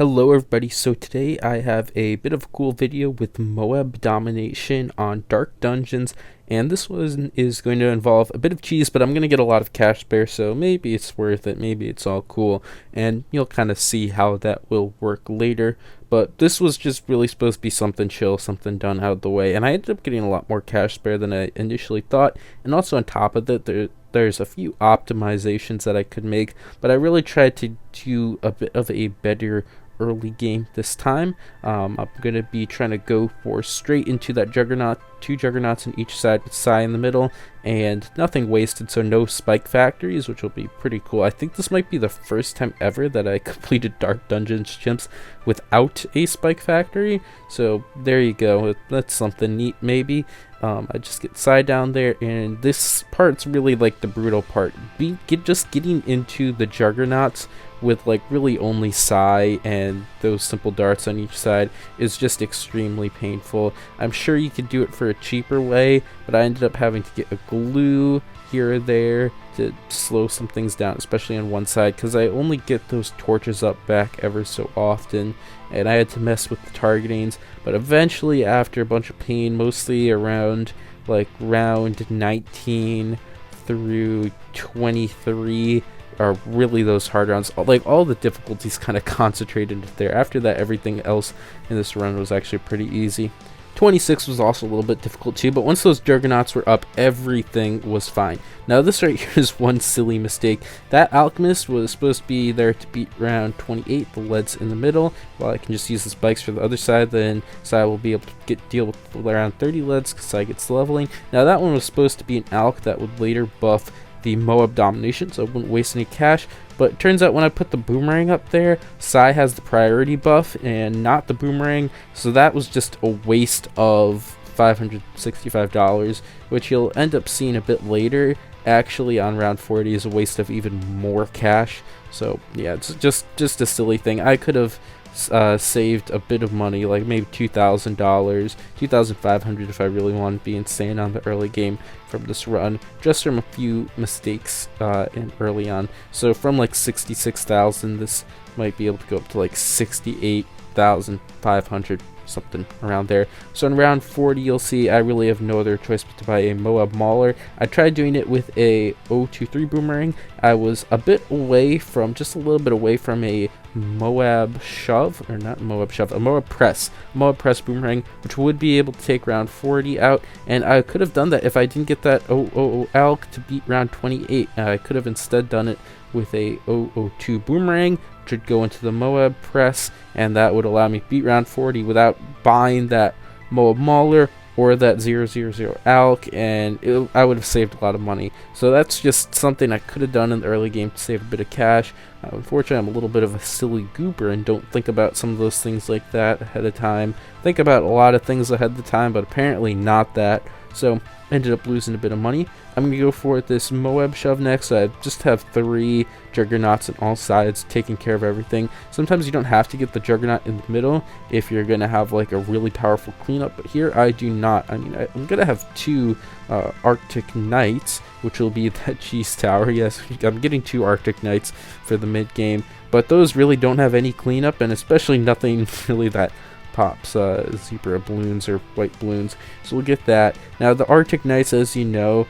Hello everybody, so today I have a bit of a cool video with Moab domination on dark dungeons, and this one is going to involve a bit of cheese, but I'm going to get a lot of cash spare, so maybe it's worth it, maybe it's all cool, and you'll kind of see how that will work later. But this was just really supposed to be something chill, something done out of the way, and I ended up getting a lot more cash spare than I initially thought, and also on top of that, there's a few optimizations that I could make, but I really tried to do a bit of a better early game this time. I'm going to be trying to go for straight into that juggernaut, two juggernauts on each side with Sai in the middle, and nothing wasted, so no spike factories, which will be pretty cool. I think this might be the first time ever that I completed Dark Dungeons Chimps without a spike factory, so there you go. That's something neat maybe. I just get Sai down there, and this part's really like the brutal part. Just getting into the juggernauts with like really only Sai and those simple darts on each side is just extremely painful. I'm sure you could do it for a cheaper way, but I ended up having to get a glue here or there to slow some things down, especially on one side, because I only get those torches up back ever so often, and I had to mess with the targetings. But eventually, after a bunch of pain, mostly around like round 19 through 23 are really those hard rounds. Like all the difficulties kind of concentrated there. After that, everything else in this run was actually pretty easy. 26 was also a little bit difficult too, but once those juggernauts were up, everything was fine. Now this right here is one silly mistake. That alchemist was supposed to be there to beat round 28, the leads in the middle, while I can just use the spikes for the other side. Then Sai will be able to deal with around 30 leads because Sai gets leveling. Now that one was supposed to be an alch that would later buff the Moab domination, so I wouldn't waste any cash. But it turns out when I put the boomerang up there, Sai has the priority buff and not the boomerang, so that was just a waste of $565, which you'll end up seeing a bit later actually on round 40 is a waste of even more cash. So yeah, it's just a silly thing. I could have saved a bit of money, like maybe $2,000, $2,500 if I really want to be insane on the early game from this run, just from a few mistakes in early on. So from like 66,000, this might be able to go up to like 68,500, something around there. So in round 40, you'll see I really have no other choice but to buy a Moab Mauler. I tried doing it with a 023 boomerang. I was a bit away from, just a little bit away from a Moab shove, or not Moab shove, a Moab press boomerang, which would be able to take round 40 out, and I could have done that if I didn't get that 000 alch to beat round 28. I could have instead done it with a 002 boomerang, which would go into the Moab press, and that would allow me to beat round 40 without buying that Moab Mauler or that 000 alch, and I would have saved a lot of money. So that's just something I could have done in the early game to save a bit of cash. Unfortunately, I'm a little bit of a silly goober and don't think about some of those things like that ahead of time. Think about a lot of things ahead of time, but apparently not that. So ended up losing a bit of money. I'm going to go for this Moab shove next. I just have 3 juggernauts on all sides taking care of everything. Sometimes you don't have to get the juggernaut in the middle if you're going to have like a really powerful cleanup, but here I do not. I mean, I'm going to have 2 Arctic Knights, which will be that cheese tower. Yes, I'm getting 2 Arctic Knights for the mid game, but those really don't have any cleanup, and especially nothing really that pops zebra balloons or white balloons, so we'll get that. Now the Arctic Knights, as you know,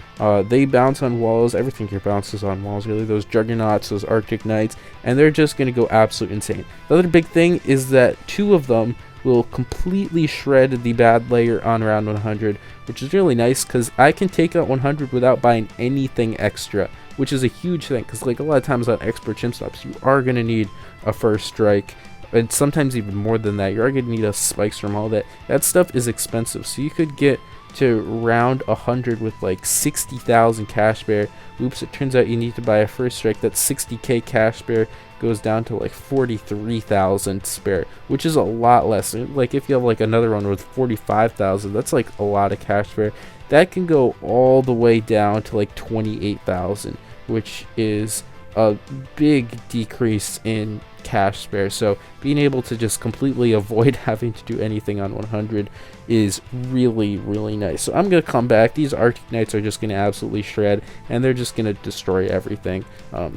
they bounce on walls. Everything here bounces on walls, really. Those juggernauts, those Arctic Knights, and they're just going to go absolute insane. The other big thing is that 2 of them will completely shred the bad layer on round 100, which is really nice because I can take out 100 without buying anything extra, which is a huge thing, because like a lot of times on expert chimp stops, you are going to need a first strike, and sometimes even more than that. You're going to need a spikes from all that. That stuff is expensive, so you could get to round 100 with like 60,000 cash spare. Oops, it turns out you need to buy a first strike. That 60k cash spare goes down to like 43,000 spare, which is a lot less. Like if you have like another one with 45,000, that's like a lot of cash spare. That can go all the way down to like 28,000, which is a big decrease in cash spare. So being able to just completely avoid having to do anything on 100 is really nice. So I'm gonna come back. These Arctic Knights are just gonna absolutely shred, and they're just gonna destroy everything.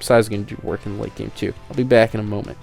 Sai's gonna do work in the late game too. I'll be back in a moment.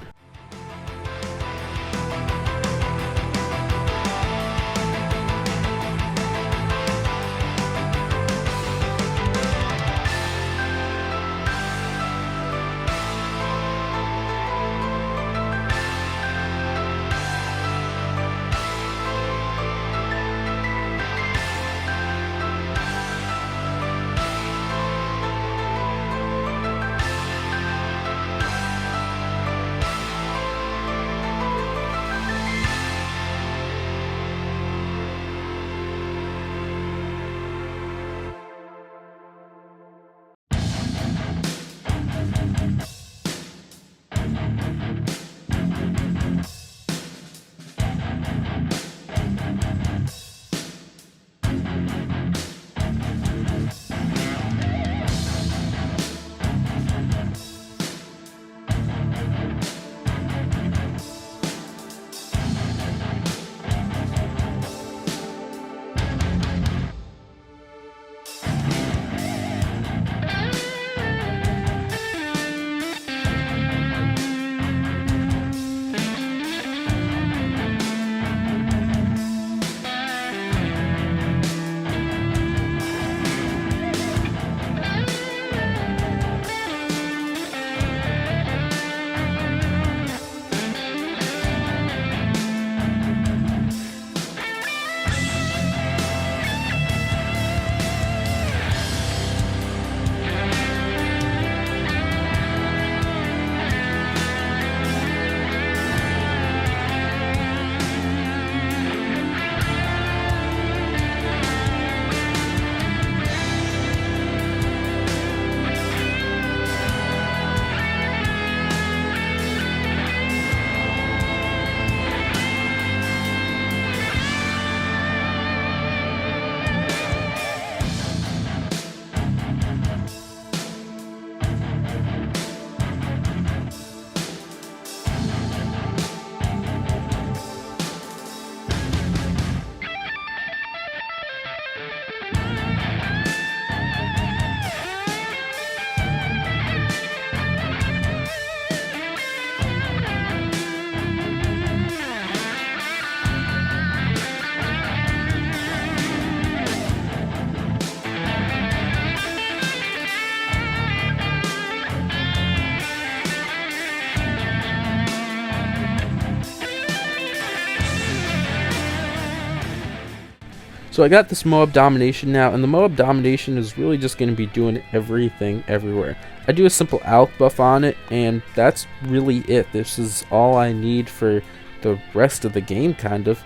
So I got this Moab domination now, and the Moab domination is really just going to be doing everything everywhere. I do a simple alch buff on it, and that's really it. This is all I need for the rest of the game, kind of.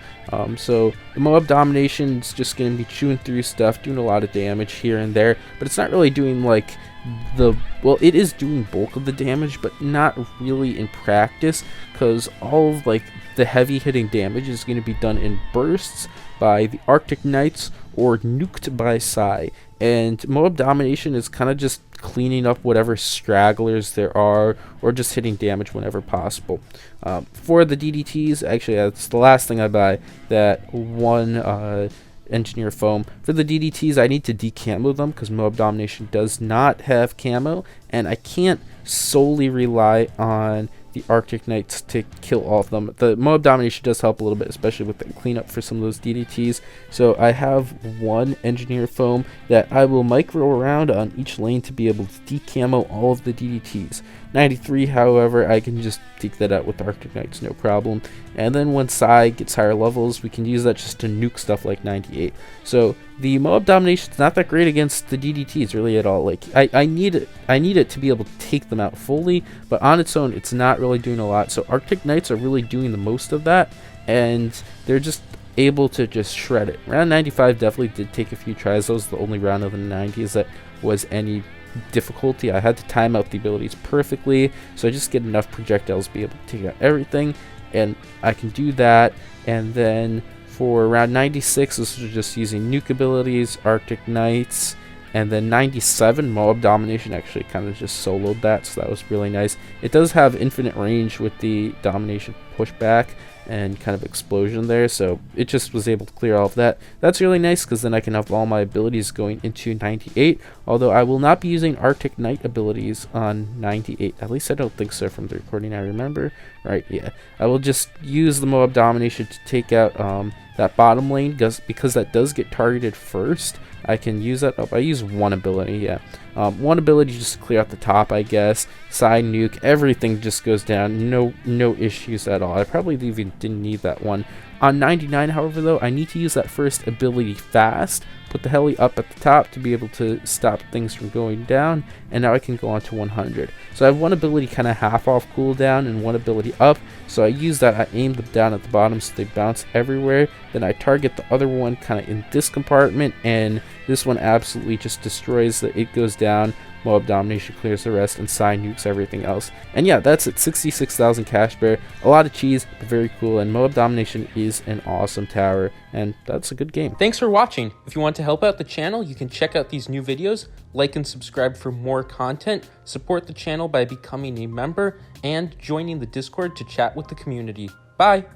So the Moab domination is just going to be chewing through stuff, doing a lot of damage here and there, but it's not really doing like well, it is doing bulk of the damage, but not really in practice, because all of like the heavy hitting damage is going to be done in bursts by the Arctic Knights or nuked by Psy. And Moab domination is kind of just cleaning up whatever stragglers there are, or just hitting damage whenever possible. For the DDTs, actually that's the last thing I buy, that one engineer foam. For the DDTs, I need to decamo them because Moab domination does not have camo, and I can't solely rely on the Arctic Knights to kill all of them. The Moab domination does help a little bit, especially with the cleanup for some of those DDTs. So I have one engineer foam that I will micro around on each lane to be able to decamo all of the DDTs. 93, however, I can just take that out with the Arctic Knights, no problem. And then when Psy gets higher levels, we can use that just to nuke stuff like 98. So the Moab domination is not that great against the DDTs really at all. Like I need it to be able to take them out fully, but on its own, it's not really doing a lot. So Arctic Knights are really doing the most of that, and they're just able to just shred it. Round 95 definitely did take a few tries. That was the only round of the 90s that was any difficulty. I had to time out the abilities perfectly, so I just get enough projectiles to be able to take out everything, and I can do that. And then for round 96, this was just using nuke abilities, Arctic Knights, and then 97, Moab domination actually kind of just soloed that, so that was really nice. It does have infinite range with the domination pushback and kind of explosion there, so it just was able to clear all of that. That's really nice because then I can have all my abilities going into 98, although I will not be using Arctic Knight abilities on 98. At least I don't think so from the recording I remember. Right, yeah. I will just use the Moab domination to take out that bottom lane, because that does get targeted first. I can use that. Oh, I use one ability, yeah. One ability just to clear out the top, I guess. Side nuke, everything just goes down. No issues at all. I probably even didn't need that one. On 99, however, though, I need to use that first ability fast. Put the heli up at the top to be able to stop things from going down, and now I can go on to 100. So I have one ability kind of half off cooldown and one ability up, so I use that. I aim them down at the bottom so they bounce everywhere. Then I target the other one kind of in this compartment, and this one absolutely just destroys it. It goes down. Moab domination clears the rest, and Psy nukes everything else. And yeah, that's it. 66,000 cash bear. A lot of cheese, but very cool. And Moab domination is an awesome tower, and that's a good game. Thanks for watching. If you want to help out the channel, you can check out these new videos, like and subscribe for more content, support the channel by becoming a member, and joining the Discord to chat with the community. Bye!